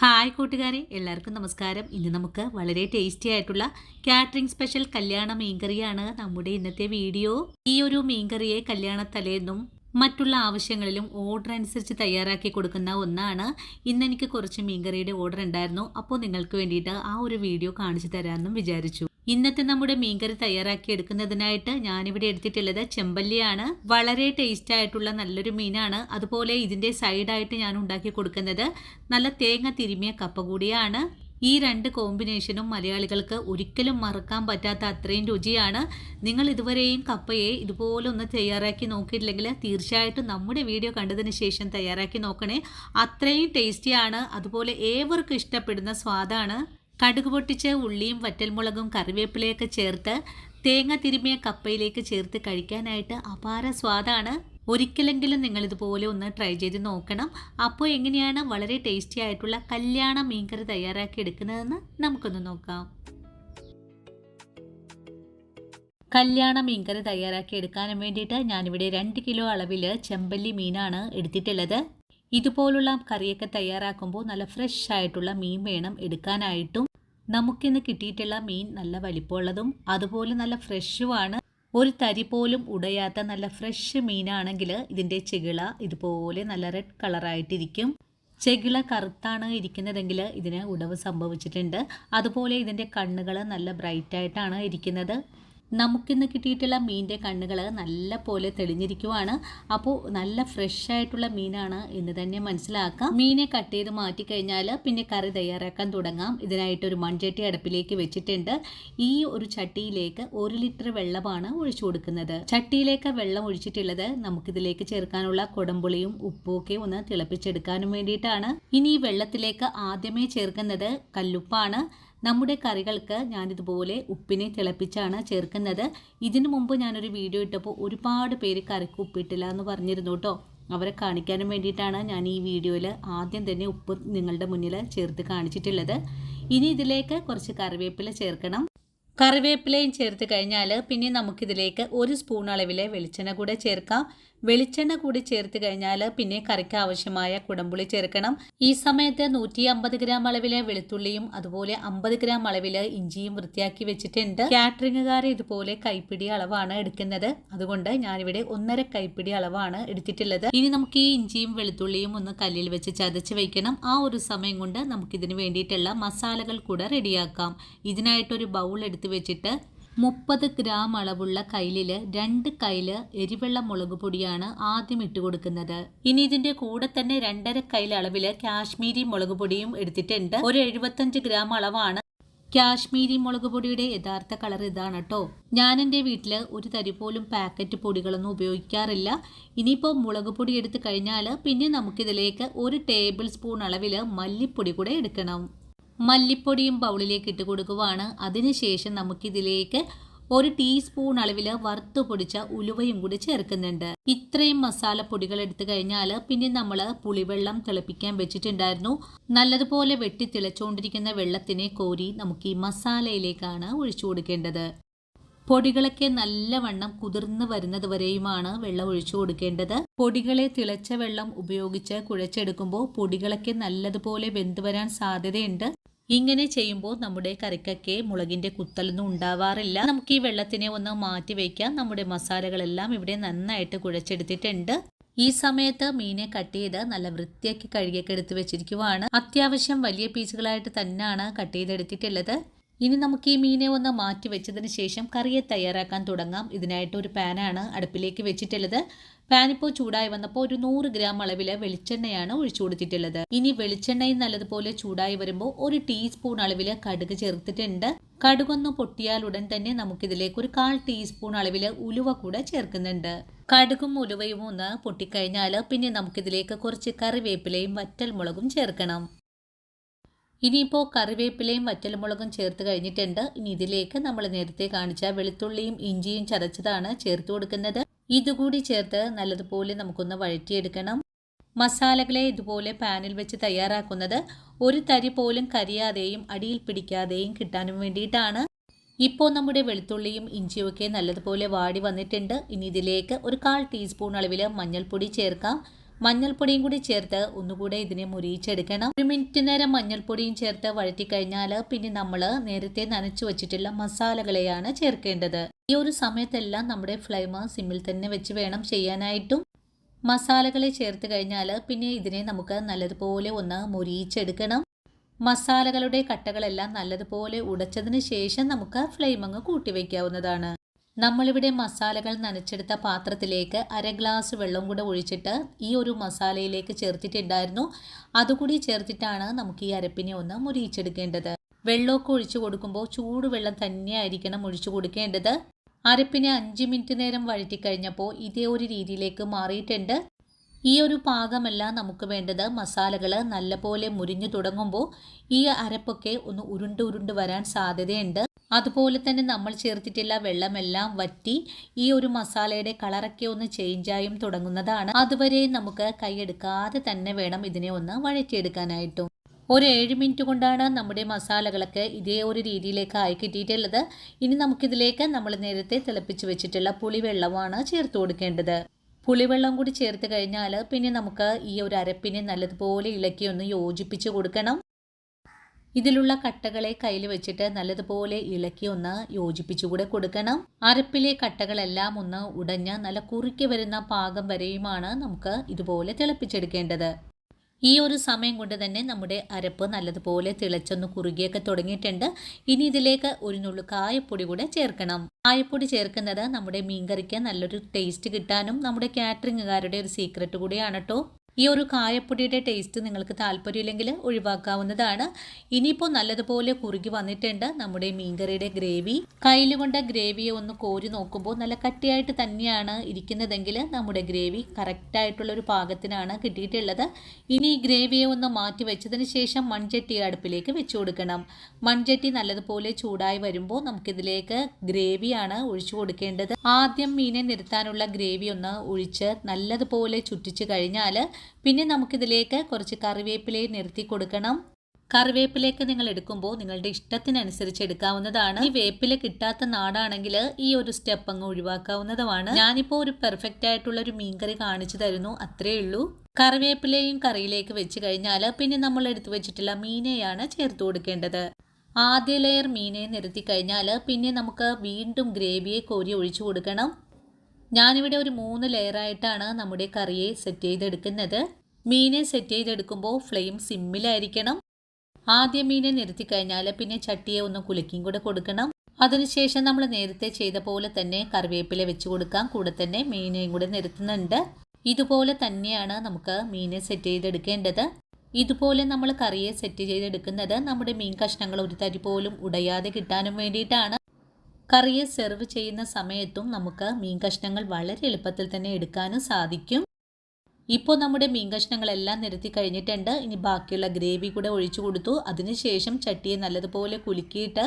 Hi കൂട്ടുകാരെ, എല്ലാവർക്കും നമസ്കാരം. ഇന്ന് നമുക്ക് വളരെ ടേസ്റ്റി ആയിട്ടുള്ള കാറ്ററിംഗ് സ്പെഷ്യൽ കല്യാണ മീൻകറിയാണ് നമ്മുടെ ഇന്നത്തെ വീഡിയോ. ഈ ഒരു മീൻകറിയെ കല്യാണത്തലേന്നും മറ്റുള്ള ആവശ്യങ്ങളിലും ഓർഡർ അനുസരിച്ച് തയ്യാറാക്കി കൊടുക്കുന്ന ഒന്നാണ്. ഇന്ന് എനിക്ക് കുറച്ച് മീൻകറിയുടെ ഓർഡർ ഉണ്ടായിരുന്നു. അപ്പോൾ നിങ്ങൾക്ക് വേണ്ടിയിട്ട് ആ ഒരു വീഡിയോ കാണിച്ചു തരാമെന്നും വിചാരിച്ചു. ഇന്നത്തെ നമ്മുടെ മീൻകറി തയ്യാറാക്കി എടുക്കുന്നതിനായിട്ട് ഞാനിവിടെ എടുത്തിട്ടുള്ളത് ചെമ്പല്ലിയാണ്. വളരെ ടേസ്റ്റ് ആയിട്ടുള്ള നല്ലൊരു മീനാണ്. അതുപോലെ ഇതിൻ്റെ സൈഡായിട്ട് ഞാൻ ഉണ്ടാക്കി കൊടുക്കുന്നത് നല്ല തേങ്ങ തിരുമിയ കപ്പ കൂടിയാണ്. ഈ രണ്ട് കോമ്പിനേഷനും മലയാളികൾക്ക് ഒരിക്കലും മറക്കാൻ പറ്റാത്ത അത്രയും രുചിയാണ്. നിങ്ങൾ ഇതുവരെയും കപ്പയെ ഇതുപോലെ ഒന്ന് തയ്യാറാക്കി നോക്കിയിട്ടില്ലെങ്കിൽ തീർച്ചയായിട്ടും നമ്മുടെ വീഡിയോ കണ്ടതിന് ശേഷം തയ്യാറാക്കി നോക്കണേ. അത്രയും ടേസ്റ്റിയാണ്. അതുപോലെ ഏവർക്കും ഇഷ്ടപ്പെടുന്ന സ്വാദാണ്. കടുക് പൊട്ടിച്ച് ഉള്ളിയും വറ്റൽമുളകും കറിവേപ്പിലയൊക്കെ ചേർത്ത് തേങ്ങ തിരുമിയ കപ്പയിലേക്ക് ചേർത്ത് കഴിക്കാനായിട്ട് അപാര സ്വാദാണ്. ഒരിക്കലെങ്കിലും നിങ്ങളിതുപോലെ ഒന്ന് ട്രൈ ചെയ്ത് നോക്കണം. അപ്പോൾ എങ്ങനെയാണ് വളരെ ടേസ്റ്റി ആയിട്ടുള്ള കല്യാണ മീൻകറി തയ്യാറാക്കി എടുക്കുന്നതെന്ന് നമുക്കൊന്ന് നോക്കാം. കല്യാണ മീൻകറി തയ്യാറാക്കി എടുക്കാനും വേണ്ടിയിട്ട് ഞാനിവിടെ 2 കിലോ അളവിൽ ചെമ്പല്ലി മീനാണ് എടുത്തിട്ടുള്ളത്. ഇതുപോലുള്ള കറിയൊക്കെ തയ്യാറാക്കുമ്പോൾ നല്ല ഫ്രഷ് ആയിട്ടുള്ള മീൻ വേണം എടുക്കാനായിട്ടും. നമുക്കിന്ന് കിട്ടിയിട്ടുള്ള മീൻ നല്ല വലിപ്പമുള്ളതും അതുപോലെ നല്ല ഫ്രഷുമാണ്. ഒരു തരി പോലും ഉടയാത്ത നല്ല ഫ്രഷ് മീനാണെങ്കിൽ ഇതിൻ്റെ ചെകിള ഇതുപോലെ നല്ല റെഡ് കളറായിട്ടിരിക്കും. ചെകിള കറുത്താണ് ഇരിക്കുന്നതെങ്കിൽ ഇതിന് ഉടവ് സംഭവിച്ചിട്ടുണ്ട്. അതുപോലെ ഇതിൻ്റെ കണ്ണുകൾ നല്ല ബ്രൈറ്റായിട്ടാണ് ഇരിക്കുന്നത്. നമുക്കിന്ന് കിട്ടിയിട്ടുള്ള മീനിൻ്റെ കണ്ണുകൾ നല്ല പോലെ തെളിഞ്ഞിരിക്കുവാണ്. അപ്പോൾ നല്ല ഫ്രഷ് ആയിട്ടുള്ള മീനാണ് എന്ന് തന്നെ മനസ്സിലാക്കാം. മീനെ കട്ട് ചെയ്ത് മാറ്റിക്കഴിഞ്ഞാൽ പിന്നെ കറി തയ്യാറാക്കാൻ തുടങ്ങാം. ഇതിനായിട്ടൊരു മൺചട്ടി അടുപ്പിലേക്ക് വെച്ചിട്ടുണ്ട്. ഈ ഒരു ചട്ടിയിലേക്ക് 1 ലിറ്റർ വെള്ളമാണ് ഒഴിച്ചു കൊടുക്കുന്നത്. ചട്ടിയിലേക്ക് വെള്ളം ഒഴിച്ചിട്ടുള്ളത് നമുക്കിതിലേക്ക് ചേർക്കാനുള്ള കുടംപുളിയും ഉപ്പും ഒക്കെ ഒന്ന് തിളപ്പിച്ചെടുക്കാനും വേണ്ടിയിട്ടാണ്. ഇനി ഈ വെള്ളത്തിലേക്ക് ആദ്യമേ ചേർക്കുന്നത് കല്ലുപ്പാണ്. നമ്മുടെ കറികൾക്ക് ഞാനിതുപോലെ ഉപ്പിനെ തിളപ്പിച്ചാണ് ചേർക്കുന്നത്. ഇതിനു മുമ്പ് ഞാനൊരു വീഡിയോ ഇട്ടപ്പോൾ ഒരുപാട് പേര് കറിക്ക് ഉപ്പിട്ടില്ല എന്ന് പറഞ്ഞിരുന്നു കേട്ടോ. അവരെ കാണിക്കാനും വേണ്ടിയിട്ടാണ് ഞാൻ ഈ വീഡിയോയിൽ ആദ്യം തന്നെ ഉപ്പ് നിങ്ങളുടെ മുന്നിൽ ചേർത്ത് കാണിച്ചിട്ടുള്ളത്. ഇനി ഇതിലേക്ക് കുറച്ച് കറിവേപ്പില ചേർക്കണം. കറിവേപ്പിലയും ചേർത്ത് കഴിഞ്ഞാൽ പിന്നെ നമുക്കിതിലേക്ക് 1 സ്പൂൺ അളവിൽ വെളിച്ചെണ്ണ കൂടെ ചേർക്കാം. വെളിച്ചെണ്ണ കൂടി ചേർത്ത് കഴിഞ്ഞാൽ പിന്നെ കറിക്ക് ആവശ്യമായ കുടംപുളി ചേർക്കണം. ഈ സമയത്ത് 150 ഗ്രാം അളവിൽ വെളുത്തുള്ളിയും അതുപോലെ 50 ഗ്രാം അളവിൽ ഇഞ്ചിയും വൃത്തിയാക്കി വെച്ചിട്ടുണ്ട്. കാറ്ററിംഗുകാർ ഇതുപോലെ കൈപ്പിടി അളവാണ് എടുക്കുന്നത്. അതുകൊണ്ട് ഞാനിവിടെ 1.5 കൈപ്പിടി അളവാണ് എടുത്തിട്ടുള്ളത്. ഇനി നമുക്ക് ഈ ഇഞ്ചിയും വെളുത്തുള്ളിയും ഒന്ന് കല്ലിൽ വെച്ച് ചതച്ച് വയ്ക്കണം. ആ ഒരു സമയം കൊണ്ട് നമുക്കിതിന് വേണ്ടിയിട്ടുള്ള മസാലകൾ കൂടെ റെഡിയാക്കാം. ഇതിനായിട്ടൊരു ബൗൾ എടുത്ത് വെച്ചിട്ട് 30 ഗ്രാം അളവുള്ള കയ്ലിൽ 2 കയ്ല് എരിവെള്ള മുളക് പൊടിയാണ് ആദ്യം ഇട്ട് കൊടുക്കുന്നത്. ഇനി ഇതിന്റെ കൂടെ തന്നെ 2.5 കയ്ല് അളവിൽ കാശ്മീരി മുളക് പൊടിയും എടുത്തിട്ടുണ്ട്. ഒരു 75 ഗ്രാം അളവാണ്. കാശ്മീരി മുളക് പൊടിയുടെ യഥാർത്ഥ കളർ ഇതാണ് കേട്ടോ. ഞാൻ എൻ്റെ വീട്ടിൽ ഒരു തരി പോലും പാക്കറ്റ് പൊടികളൊന്നും ഉപയോഗിക്കാറില്ല. ഇനിയിപ്പോൾ മുളക് പൊടി എടുത്തു കഴിഞ്ഞാൽ പിന്നെ നമുക്കിതിലേക്ക് 1 ടേബിൾ സ്പൂൺ അളവിൽ മല്ലിപ്പൊടി കൂടെ എടുക്കണം. മല്ലിപ്പൊടിയും ബൗളിലേക്ക് ഇട്ട് കൊടുക്കുവാണ്. അതിനുശേഷം നമുക്കിതിലേക്ക് 1 ടീസ്പൂൺ അളവിൽ വറുത്ത് പൊടിച്ച ഉലുവയും കൂടി ചേർക്കുന്നുണ്ട്. ഇത്രയും മസാലപ്പൊടികൾ എടുത്തു കഴിഞ്ഞാൽ പിന്നെ നമ്മൾ പുളിവെള്ളം തിളപ്പിക്കാൻ വെച്ചിട്ടുണ്ടായിരുന്നു. നല്ലതുപോലെ വെട്ടി തിളച്ചുകൊണ്ടിരിക്കുന്ന വെള്ളത്തിനെ കോരി നമുക്ക് ഈ മസാലയിലേക്കാണ് ഒഴിച്ചു കൊടുക്കേണ്ടത്. പൊടികളൊക്കെ നല്ലവണ്ണം കുതിർന്ന് വരുന്നത് വരെയുമാണ് വെള്ളം ഒഴിച്ചു കൊടുക്കേണ്ടത്. പൊടികളെ തിളച്ച വെള്ളം ഉപയോഗിച്ച് കുഴച്ചെടുക്കുമ്പോൾ പൊടികളൊക്കെ നല്ലതുപോലെ വെന്ത് വരാൻ സാധ്യതയുണ്ട്. ഇങ്ങനെ ചെയ്യുമ്പോൾ നമ്മുടെ കറിക്കൊക്കെ മുളകിന്റെ കുത്തലൊന്നും ഉണ്ടാവാറില്ല. നമുക്ക് ഈ വെള്ളത്തിനെ ഒന്ന് മാറ്റി വയ്ക്കാം. നമ്മുടെ മസാലകളെല്ലാം ഇവിടെ നന്നായിട്ട് കുഴച്ചെടുത്തിട്ടുണ്ട്. ഈ സമയത്ത് മീനെ കട്ട് ചെയ്ത് നല്ല വൃത്തിയാക്കി കഴുകിയൊക്കെ എടുത്ത് വെച്ചിരിക്കുവാണ്. അത്യാവശ്യം വലിയ പീസുകളായിട്ട് തന്നെയാണ് കട്ട് ചെയ്തെടുത്തിട്ടുള്ളത്. ഇനി നമുക്ക് ഈ മീനെ ഒന്ന് മാറ്റി വെച്ചതിന് ശേഷം കറിയെ തയ്യാറാക്കാൻ തുടങ്ങാം. ഇതിനായിട്ട് ഒരു പാനാണ് അടുപ്പിലേക്ക് വെച്ചിട്ടുള്ളത്. പാനിപ്പോൾ ചൂടായി വന്നപ്പോൾ ഒരു 100 ഗ്രാം അളവിൽ വെളിച്ചെണ്ണയാണ് ഒഴിച്ചു കൊടുത്തിട്ടുള്ളത്. ഇനി വെളിച്ചെണ്ണയും നല്ലതുപോലെ ചൂടായി വരുമ്പോൾ 1 ടീസ്പൂൺ അളവിൽ കടുക് ചേർത്തിട്ടുണ്ട്. കടുകൊന്ന് പൊട്ടിയാൽ ഉടൻ തന്നെ നമുക്കിതിലേക്ക് ഒരു 1/4 ടീസ്പൂൺ അളവിൽ ഉലുവ കൂടെ ചേർക്കുന്നുണ്ട്. കടുകും ഉലുവയും ഒന്ന് പൊട്ടിക്കഴിഞ്ഞാൽ പിന്നെ നമുക്കിതിലേക്ക് കുറച്ച് കറിവേപ്പിലയും വറ്റൽമുളകും ചേർക്കണം. ഇനിയിപ്പോൾ കറിവേപ്പിലയും വറ്റൽമുളകും ചേർത്ത് കഴിഞ്ഞിട്ടുണ്ട്. ഇനി ഇതിലേക്ക് നമ്മൾ നേരത്തെ കാണിച്ച വെളുത്തുള്ളിയും ഇഞ്ചിയും ചതച്ചതാണ് ചേർത്ത് കൊടുക്കുന്നത്. ഇതുകൂടി ചേർത്ത് നല്ലതുപോലെ നമുക്കൊന്ന് വഴറ്റിയെടുക്കണം. മസാലകളെ ഇതുപോലെ പാനിൽ വെച്ച് തയ്യാറാക്കുന്നത് ഒരു തരി പോലും കരിയാതെയും അടിയിൽ പിടിക്കാതെയും കിട്ടാനും വേണ്ടിയിട്ടാണ്. ഇപ്പോൾ നമ്മുടെ വെളുത്തുള്ളിയും ഇഞ്ചിയും ഒക്കെ നല്ലതുപോലെ വാടി വന്നിട്ടുണ്ട്. ഇനി ഇതിലേക്ക് ഒരു 1/4 ടീസ്പൂൺ അളവിൽ മഞ്ഞൾപ്പൊടി ചേർക്കാം. മഞ്ഞൾപ്പൊടിയും കൂടി ചേർത്ത് ഒന്നുകൂടെ ഇതിനെ മുരിയിച്ചെടുക്കണം. 1 മിനിറ്റ് നേരം മഞ്ഞൾപ്പൊടിയും ചേർത്ത് വഴറ്റി കഴിഞ്ഞാൽ പിന്നെ നമ്മൾ നേരത്തെ നനച്ചു വെച്ചിട്ടുള്ള മസാലകളെയാണ് ചേർക്കേണ്ടത്. ഈ ഒരു സമയത്തെല്ലാം നമ്മുടെ ഫ്ലെയിം സിമ്മിൽ തന്നെ വെച്ച് വേണം ചെയ്യാനായിട്ടും. മസാലകളെ ചേർത്ത് കഴിഞ്ഞാൽ പിന്നെ ഇതിനെ നമുക്ക് നല്ലതുപോലെ ഒന്ന് മുരിയിച്ചെടുക്കണം. മസാലകളുടെ കട്ടകളെല്ലാം നല്ലതുപോലെ ഉടച്ചതിന് ശേഷം നമുക്ക് ഫ്ലെയിം അങ്ങ് കൂട്ടി വയ്ക്കാവുന്നതാണ്. നമ്മളിവിടെ മസാലകൾ നനച്ചെടുത്ത പാത്രത്തിലേക്ക് 1/2 ഗ്ലാസ് വെള്ളം കൂടെ ഒഴിച്ചിട്ട് ഈ ഒരു മസാലയിലേക്ക് ചേർത്തിട്ടുണ്ടായിരുന്നു. അതുകൂടി ചേർത്തിട്ടാണ് നമുക്ക് ഈ അരപ്പിനെ ഒന്ന് മുരിയിച്ചെടുക്കേണ്ടത്. വെള്ളമൊക്കെ ഒഴിച്ചു കൊടുക്കുമ്പോൾ ചൂടുവെള്ളം തന്നെയായിരിക്കണം ഒഴിച്ചു കൊടുക്കേണ്ടത്. അരപ്പിനെ 5 മിനിറ്റ് നേരം വഴറ്റി കഴിഞ്ഞപ്പോൾ ഇതേ ഒരു രീതിയിലേക്ക് മാറിയിട്ടുണ്ട്. ഈ ഒരു പാകമല്ല നമുക്ക് വേണ്ടത്. മസാലകൾ നല്ലപോലെ മുരിഞ്ഞു തുടങ്ങുമ്പോൾ ഈ അരപ്പൊക്കെ ഒന്ന് ഉരുണ്ട് വരാൻ സാധ്യതയുണ്ട്. അതുപോലെ തന്നെ നമ്മൾ ചേർത്തിട്ടുള്ള വെള്ളമെല്ലാം വറ്റി ഈ ഒരു മസാലയുടെ കളറൊക്കെ ഒന്ന് ചേഞ്ചായും തുടങ്ങുന്നതാണ്. അതുവരെ നമുക്ക് കൈയെടുക്കാതെ തന്നെ വേണം ഇതിനെ ഒന്ന് വഴറ്റിയെടുക്കാനായിട്ടും. ഒരു 7 മിനിറ്റ് കൊണ്ടാണ് നമ്മുടെ മസാലകളൊക്കെ ഇതേ ഒരു രീതിയിലേക്ക് ആയി കിട്ടിയിട്ടുള്ളത്. ഇനി നമുക്കിതിലേക്ക് നമ്മൾ നേരത്തെ തിളപ്പിച്ച് വെച്ചിട്ടുള്ള പുളിവെള്ളമാണ് ചേർത്ത് കൊടുക്കേണ്ടത്. പുളിവെള്ളം കൂടി ചേർത്ത് കഴിഞ്ഞാൽ പിന്നെ നമുക്ക് ഈ ഒരു അരപ്പിനെ നല്ലതുപോലെ ഇളക്കി ഒന്ന് യോജിപ്പിച്ച് കൊടുക്കണം. ഇതിലുള്ള കട്ടകളെ കയ്യിൽ വെച്ചിട്ട് നല്ലതുപോലെ ഇളക്കി ഒന്ന് യോജിപ്പിച്ചു കൂടെ കൊടുക്കണം. അരപ്പിലെ കട്ടകളെല്ലാം ഒന്ന് ഉടഞ്ഞ് നല്ല കുറുക്കി വരുന്ന പാകം വരെയുമാണ് നമുക്ക് ഇതുപോലെ തിളപ്പിച്ചെടുക്കേണ്ടത്. ഈ ഒരു സമയം കൊണ്ട് തന്നെ നമ്മുടെ അരപ്പ് നല്ലതുപോലെ തിളച്ചൊന്ന് കുറുകിയൊക്കെ തുടങ്ങിയിട്ടുണ്ട്. ഇനി ഇതിലേക്ക് ഒരു നുള്ളു കായപ്പൊടി കൂടെ ചേർക്കണം. കായപ്പൊടി ചേർക്കുന്നത് നമ്മുടെ മീൻകറിക്ക് നല്ലൊരു ടേസ്റ്റ് കിട്ടാനും നമ്മുടെ കാറ്ററിംഗുകാരുടെ ഒരു സീക്രട്ട് കൂടിയാണ് കേട്ടോ. ഈ ഒരു കായപ്പൊടിയുടെ ടേസ്റ്റ് നിങ്ങൾക്ക് താല്പര്യമില്ലെങ്കിൽ ഒഴിവാക്കാവുന്നതാണ്. ഇനിയിപ്പോൾ നല്ലതുപോലെ കുറുകി വന്നിട്ടുണ്ട് നമ്മുടെ മീൻകറിയുടെ ഗ്രേവി. കയ്യിലുകൊണ്ട് ഗ്രേവിയെ ഒന്ന് കോരി നോക്കുമ്പോൾ നല്ല കട്ടിയായിട്ട് തന്നെയാണ് ഇരിക്കുന്നതെങ്കിൽ നമ്മുടെ ഗ്രേവി കറക്റ്റായിട്ടുള്ള ഒരു പാകത്തിനാണ് കിട്ടിയിട്ടുള്ളത്. ഇനി ഈ ഗ്രേവിയെ ഒന്ന് മാറ്റി വെച്ചതിന് ശേഷം മൺചട്ടി അടുപ്പിലേക്ക് വെച്ചു കൊടുക്കണം. മൺചട്ടി നല്ലതുപോലെ ചൂടായി വരുമ്പോൾ നമുക്കിതിലേക്ക് ഗ്രേവിയാണ് ഒഴിച്ചു കൊടുക്കേണ്ടത്. ആദ്യം മീനെ നിരത്താനുള്ള ഗ്രേവി ഒന്ന് ഒഴിച്ച് നല്ലതുപോലെ ചുറ്റിച്ച് കഴിഞ്ഞാൽ പിന്നെ നമുക്കിതിലേക്ക് കുറച്ച് കറിവേപ്പിലയെ നിരത്തി കൊടുക്കണം. കറിവേപ്പിലേക്ക് നിങ്ങൾ എടുക്കുമ്പോൾ നിങ്ങളുടെ ഇഷ്ടത്തിനനുസരിച്ച് എടുക്കാവുന്നതാണ്. ഈ വേപ്പില കിട്ടാത്ത നാടാണെങ്കിൽ ഈ ഒരു സ്റ്റെപ്പ് അങ്ങ് ഒഴിവാക്കാവുന്നതുമാണ്. ഞാനിപ്പോൾ ഒരു പെർഫെക്റ്റ് ആയിട്ടുള്ള ഒരു മീൻകറി കാണിച്ചു തരുന്നു, അത്രേ ഉള്ളൂ. കറിവേപ്പിലയും കറിയിലേക്ക് വെച്ച് കഴിഞ്ഞാൽ പിന്നെ നമ്മൾ എടുത്തു വെച്ചിട്ടുള്ള മീനെയാണ് ചേർത്ത് കൊടുക്കേണ്ടത്. ആദ്യ ലെയർ മീനെ നിരത്തി കഴിഞ്ഞാൽ പിന്നെ നമുക്ക് വീണ്ടും ഗ്രേവിയെ കോരി ഒഴിച്ചു കൊടുക്കണം. ഞാനിവിടെ ഒരു 3 ലെയറായിട്ടാണ് നമ്മുടെ കറിയെ സെറ്റ് ചെയ്തെടുക്കുന്നത്. മീനെ സെറ്റ് ചെയ്തെടുക്കുമ്പോൾ ഫ്ലെയിം സിമ്മിലായിരിക്കണം. ആദ്യം മീനെ നിരത്തി കഴിഞ്ഞാൽ പിന്നെ ചട്ടിയെ ഒന്ന് കുലുക്കിയും കൂടെ കൊടുക്കണം. അതിനുശേഷം നമ്മൾ നേരത്തെ ചെയ്ത പോലെ തന്നെ കറിവേപ്പില വെച്ച് കൊടുക്കാം. കൂടെ തന്നെ മീനെയും കൂടെ നിരത്തുന്നുണ്ട്. ഇതുപോലെ തന്നെയാണ് നമുക്ക് മീനെ സെറ്റ് ചെയ്തെടുക്കേണ്ടത്. ഇതുപോലെ നമ്മൾ കറിയെ സെറ്റ് ചെയ്തെടുക്കുന്നത് നമ്മുടെ മീൻ കഷ്ണങ്ങൾ ഒരു തരി പോലും ഉടയാതെ കിട്ടാനും വേണ്ടിയിട്ടാണ്. കറിയെ സെർവ് ചെയ്യുന്ന സമയത്തും നമുക്ക് മീൻ കഷ്ണങ്ങൾ വളരെ എളുപ്പത്തിൽ തന്നെ എടുക്കാനും സാധിക്കും. ഇപ്പോൾ നമ്മുടെ മീൻ കഷ്ണങ്ങളെല്ലാം നിരത്തി കഴിഞ്ഞിട്ടുണ്ട്. ഇനി ബാക്കിയുള്ള ഗ്രേവി കൂടെ ഒഴിച്ചു കൊടുത്തു. അതിനുശേഷം ചട്ടിയെ നല്ലതുപോലെ കുലുക്കിയിട്ട്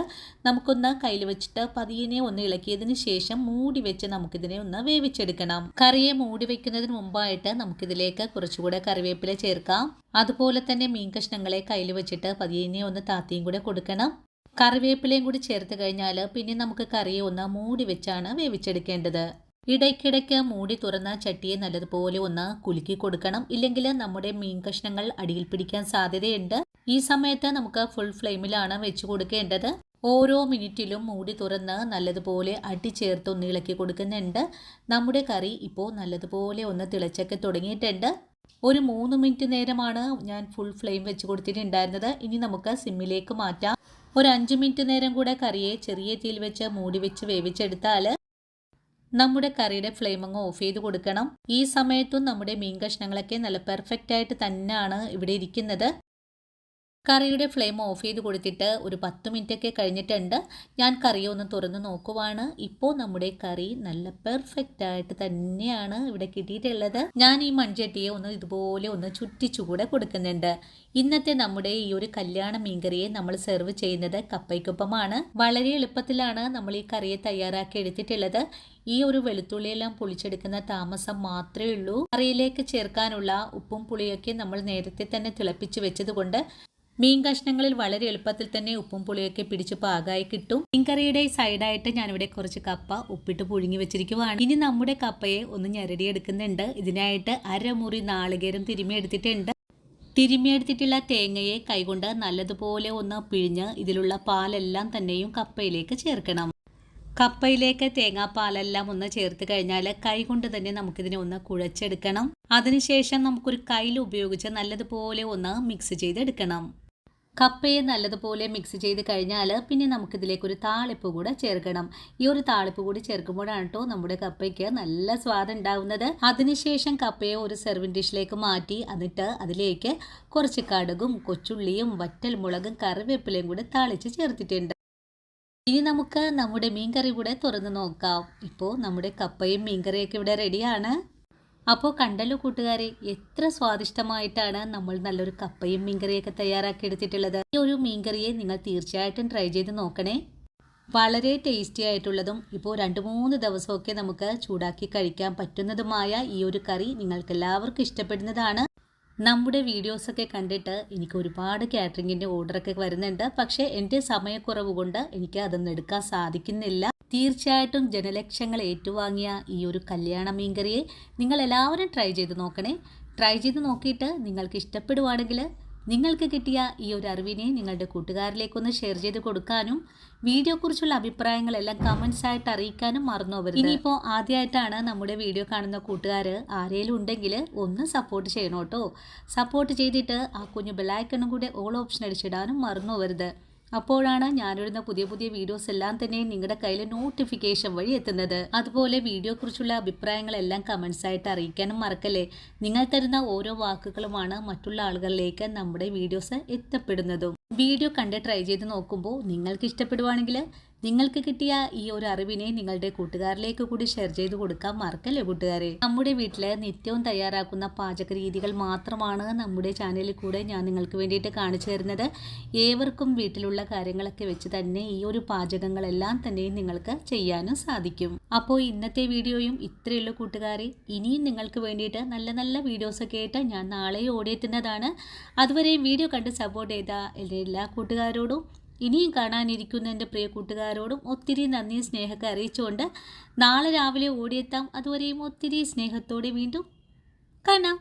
നമുക്കൊന്ന് കയ്യിൽ വെച്ചിട്ട് പതിയെ ഒന്ന് ഇളക്കിയതിന് ശേഷം മൂടി വെച്ച് നമുക്കിതിനെ ഒന്ന് വേവിച്ചെടുക്കണം. കറിയെ മൂടി വെക്കുന്നതിന് മുമ്പായിട്ട് നമുക്കിതിലേക്ക് കുറച്ചുകൂടെ കറിവേപ്പില ചേർക്കാം. അതുപോലെ തന്നെ മീൻ കഷ്ണങ്ങളെ കയ്യിൽ വെച്ചിട്ട് പതിയെ ഒന്ന് താത്തിയും കൂടെ കൊടുക്കണം. കറിവേപ്പിലയും കൂടി ചേർത്ത് കഴിഞ്ഞാൽ പിന്നെ നമുക്ക് കറിയെ ഒന്ന് മൂടി വെച്ചാണ് വേവിച്ചെടുക്കേണ്ടത്. ഇടയ്ക്കിടയ്ക്ക് മൂടി തുറന്ന ചട്ടിയെ നല്ലതുപോലെ ഒന്ന് കുലുക്കി കൊടുക്കണം. ഇല്ലെങ്കിൽ നമ്മുടെ മീൻ കഷ്ണങ്ങൾ അടിയിൽ പിടിക്കാൻ സാധ്യതയുണ്ട്. ഈ സമയത്ത് നമുക്ക് ഫുൾ ഫ്ലെയിമിലാണ് വെച്ച് കൊടുക്കേണ്ടത്. ഓരോ മിനിറ്റിലും മൂടി തുറന്ന് നല്ലതുപോലെ അടി ചേർത്ത് ഒന്ന് ഇളക്കി കൊടുക്കുന്നുണ്ട്. നമ്മുടെ കറി ഇപ്പോൾ നല്ലതുപോലെ ഒന്ന് തിളച്ചൊക്കെ തുടങ്ങിയിട്ടുണ്ട്. ഒരു 3 മിനിറ്റ് നേരമാണ് ഞാൻ ഫുൾ ഫ്ലെയിം വെച്ച് കൊടുത്തിട്ടുണ്ടായിരുന്നത്. ഇനി നമുക്ക് സിമ്മിലേക്ക് മാറ്റാം. ഒരു 5 മിനിറ്റ് നേരം കൂടെ കറിയെ ചെറിയ തീയിൽ വെച്ച് മൂടി വെച്ച് വേവിച്ചെടുത്താൽ നമ്മുടെ കറിയുടെ ഫ്ലെയിം അങ്ങ് ഓഫ് ചെയ്ത് കൊടുക്കണം. ഈ സമയത്തും നമ്മുടെ മീൻ കഷ്ണങ്ങളൊക്കെ നല്ല പെർഫെക്റ്റ് ആയിട്ട് തന്നെയാണ് ഇവിടെ ഇരിക്കുന്നത്. കറിയുടെ ഫ്ലെയിം ഓഫ് ചെയ്ത് കൊടുത്തിട്ട് ഒരു 10 മിനിറ്റൊക്കെ കഴിഞ്ഞിട്ടുണ്ട്. ഞാൻ കറി ഒന്ന് തുറന്ന് നോക്കുവാണ്. ഇപ്പോൾ നമ്മുടെ കറി നല്ല പെർഫെക്റ്റ് ആയിട്ട് തന്നെയാണ് ഇവിടെ കിട്ടിയിട്ടുള്ളത്. ഞാൻ ഈ മൺചട്ടിയെ ഒന്ന് ഇതുപോലെ ഒന്ന് ചുറ്റിച്ചുകൂടെ കൊടുക്കുന്നുണ്ട്. ഇന്നത്തെ നമ്മുടെ ഈ ഒരു കല്യാണ മീൻകറിയെ നമ്മൾ സെർവ് ചെയ്യുന്നത് കപ്പയ്ക്കൊപ്പമാണ്. വളരെ എളുപ്പത്തിലാണ് നമ്മൾ ഈ കറിയെ തയ്യാറാക്കി എടുത്തിട്ടുള്ളത്. ഈ ഒരു വെളുത്തുള്ളിയെല്ലാം പൊളിച്ചെടുക്കുന്ന താമസം മാത്രമേ ഉള്ളൂ. കറിയിലേക്ക് ചേർക്കാനുള്ള ഉപ്പും പുളിയൊക്കെ നമ്മൾ നേരത്തെ തന്നെ തിളപ്പിച്ച് വെച്ചത് കൊണ്ട് മീൻ കഷ്ണങ്ങളിൽ വളരെ എളുപ്പത്തിൽ തന്നെ ഉപ്പും പുളിയൊക്കെ പിടിച്ച് പാകമായി കിട്ടും. മീൻകറിയുടെ സൈഡായിട്ട് ഞാനിവിടെ കുറച്ച് കപ്പ ഉപ്പിട്ട് പുഴുങ്ങി വെച്ചിരിക്കുവാണ്. ഇനി നമ്മുടെ കപ്പയെ ഒന്ന് ഞെരടിയെടുക്കുന്നുണ്ട്. ഇതിനായിട്ട് അരമുറി നാളികേരം തിരുമ്മിയെടുത്തിട്ടുണ്ട്. തിരുമ്മിയെടുത്തിട്ടുള്ള തേങ്ങയെ കൈകൊണ്ട് നല്ലതുപോലെ ഒന്ന് പിഴിഞ്ഞ് ഇതിലുള്ള പാലെല്ലാം തന്നെയും കപ്പയിലേക്ക് ചേർക്കണം. കപ്പയിലേക്ക് തേങ്ങാപ്പാലെല്ലാം ഒന്ന് ചേർത്ത് കഴിഞ്ഞാൽ കൈകൊണ്ട് തന്നെ നമുക്കിതിനെ ഒന്ന് കുഴച്ചെടുക്കണം. അതിനുശേഷം നമുക്കൊരു കയ്യിൽ ഉപയോഗിച്ച് നല്ലതുപോലെ ഒന്ന് മിക്സ് ചെയ്തെടുക്കണം. കപ്പയെ നല്ലതുപോലെ മിക്സ് ചെയ്ത് കഴിഞ്ഞാൽ പിന്നെ നമുക്കിതിലേക്ക് ഒരു താളിപ്പ് കൂടെ ചേർക്കണം. ഈ ഒരു താളിപ്പ് കൂടി ചേർക്കുമ്പോഴാണ് കേട്ടോ നമ്മുടെ കപ്പയ്ക്ക് നല്ല സ്വാദ് ഉണ്ടാവുന്നത്. അതിനുശേഷം കപ്പയെ ഒരു സെർവിങ് ഡിഷിലേക്ക് മാറ്റി എന്നിട്ട് അതിലേക്ക് കുറച്ച് കടുകും കൊച്ചുള്ളിയും വറ്റൽ മുളകും കറിവേപ്പിലയും കൂടെ താളിച്ച് ചേർത്തിട്ടുണ്ട്. ഇനി നമുക്ക് നമ്മുടെ മീൻകറി കൂടെ തുറന്ന് നോക്കാം. ഇപ്പോൾ നമ്മുടെ കപ്പയും മീൻകറിയൊക്കെ ഇവിടെ റെഡിയാണ്. അപ്പോൾ കണ്ടല്ലോ കൂട്ടുകാരെ, എത്ര സ്വാദിഷ്ടമായിട്ടാണ് നമ്മൾ നല്ലൊരു കപ്പയും മീൻകറിയൊക്കെ തയ്യാറാക്കി എടുത്തിട്ടുള്ളത്. ഈ ഒരു മീൻകറിയെ നിങ്ങൾ തീർച്ചയായിട്ടും ട്രൈ ചെയ്ത് നോക്കണേ. വളരെ ടേസ്റ്റി ആയിട്ടുള്ളതും ഇപ്പോൾ 2-3 ദിവസമൊക്കെ നമുക്ക് ചൂടാക്കി കഴിക്കാൻ പറ്റുന്നതുമായ ഈ ഒരു കറി നിങ്ങൾക്ക് എല്ലാവർക്കും ഇഷ്ടപ്പെടുന്നതാണ്. നമ്മുടെ വീഡിയോസൊക്കെ കണ്ടിട്ട് എനിക്ക് ഒരുപാട് കാറ്ററിങ്ങിൻ്റെ ഓർഡറൊക്കെ വരുന്നുണ്ട്. പക്ഷേ എൻ്റെ സമയക്കുറവ് കൊണ്ട് എനിക്ക് അതൊന്നും എടുക്കാൻ സാധിക്കുന്നില്ല. തീർച്ചയായിട്ടും ജനലക്ഷങ്ങൾ ഏറ്റുവാങ്ങിയ ഈ ഒരു കല്യാണ മീൻകറിയെ നിങ്ങൾ എല്ലാവരും ട്രൈ ചെയ്ത് നോക്കണേ. ട്രൈ ചെയ്ത് നോക്കിയിട്ട് നിങ്ങൾക്ക് ഇഷ്ടപ്പെടുവാണെങ്കിൽ നിങ്ങൾക്ക് കിട്ടിയ ഈ ഒരു അറിവിനെ നിങ്ങളുടെ കൂട്ടുകാരിലേക്കൊന്ന് ഷെയർ ചെയ്ത് കൊടുക്കാനും വീഡിയോയെക്കുറിച്ചുള്ള അഭിപ്രായങ്ങളെല്ലാം കമൻസ് ആയിട്ട് അറിയിക്കാനും മറന്നു പോകരുത്. ഇനിയിപ്പോൾ ആദ്യമായിട്ടാണ് നമ്മുടെ വീഡിയോ കാണുന്ന കൂട്ടുകാർ ആരെങ്കിലും ഉണ്ടെങ്കിൽ ഒന്ന് സപ്പോർട്ട് ചെയ്യണം കേട്ടോ. സപ്പോർട്ട് ചെയ്തിട്ട് ആ കുഞ്ഞു ബെല്ലൈക്കണും കൂടെ ഓൾ ഓപ്ഷൻ അടിച്ചിടാനും മറന്നു പോകരുത്. അപ്പോഴാണ് ഞാനിടുന്ന പുതിയ പുതിയ വീഡിയോസ് എല്ലാം തന്നെ നിങ്ങളുടെ കയ്യിൽ നോട്ടിഫിക്കേഷൻ വഴി എത്തുന്നത്. അതുപോലെ വീഡിയോയെക്കുറിച്ചുള്ള അഭിപ്രായങ്ങളെല്ലാം കമൻസ് ആയിട്ട് അറിയിക്കാനും മറക്കല്ലേ. നിങ്ങൾ തരുന്ന ഓരോ വാക്കുകളുമാണ് മറ്റുള്ള ആളുകളിലേക്ക് നമ്മുടെ വീഡിയോസ് എത്തപ്പെടുന്നതും. വീഡിയോ കണ്ട് ട്രൈ ചെയ്ത് നോക്കുമ്പോൾ നിങ്ങൾക്ക് ഇഷ്ടപ്പെടുവാണെങ്കിൽ നിങ്ങൾക്ക് കിട്ടിയ ഈ ഒരു അറിവിനെ നിങ്ങളുടെ കൂട്ടുകാരിലേക്ക് കൂടി ഷെയർ ചെയ്ത് കൊടുക്കാൻ മറക്കല്ലേ കൂട്ടുകാരെ. നമ്മുടെ വീട്ടിൽ നിത്യവും തയ്യാറാക്കുന്ന പാചക രീതികൾ മാത്രമാണ് നമ്മുടെ ചാനലിൽ കൂടെ ഞാൻ നിങ്ങൾക്ക് വേണ്ടിയിട്ട് കാണിച്ചു തരുന്നത്. ഏവർക്കും വീട്ടിലുള്ള കാര്യങ്ങളൊക്കെ വെച്ച് തന്നെ ഈ ഒരു പാചകങ്ങളെല്ലാം തന്നെ നിങ്ങൾക്ക് ചെയ്യാനും സാധിക്കും. അപ്പോൾ ഇന്നത്തെ വീഡിയോയും ഇത്രയുള്ള കൂട്ടുകാരെ. ഇനിയും നിങ്ങൾക്ക് വേണ്ടിയിട്ട് നല്ല നല്ല വീഡിയോസൊക്കെ ആയിട്ട് ഞാൻ നാളെ ഓടിയെത്തുന്നതാണ്. അതുവരെയും വീഡിയോ കണ്ട് സപ്പോർട്ട് ചെയ്ത എല്ലാ കൂട്ടുകാരോടും ഇനിയും കാണാനിരിക്കുന്ന എൻ്റെ പ്രിയ കൂട്ടുകാരോടും ഒത്തിരി നന്ദി സ്നേഹമൊക്കെ അറിയിച്ചുകൊണ്ട് നാളെ രാവിലെ ഓടിയെത്താം. അതുവരെയും ഒത്തിരി സ്നേഹത്തോടെ വീണ്ടും കാണാം.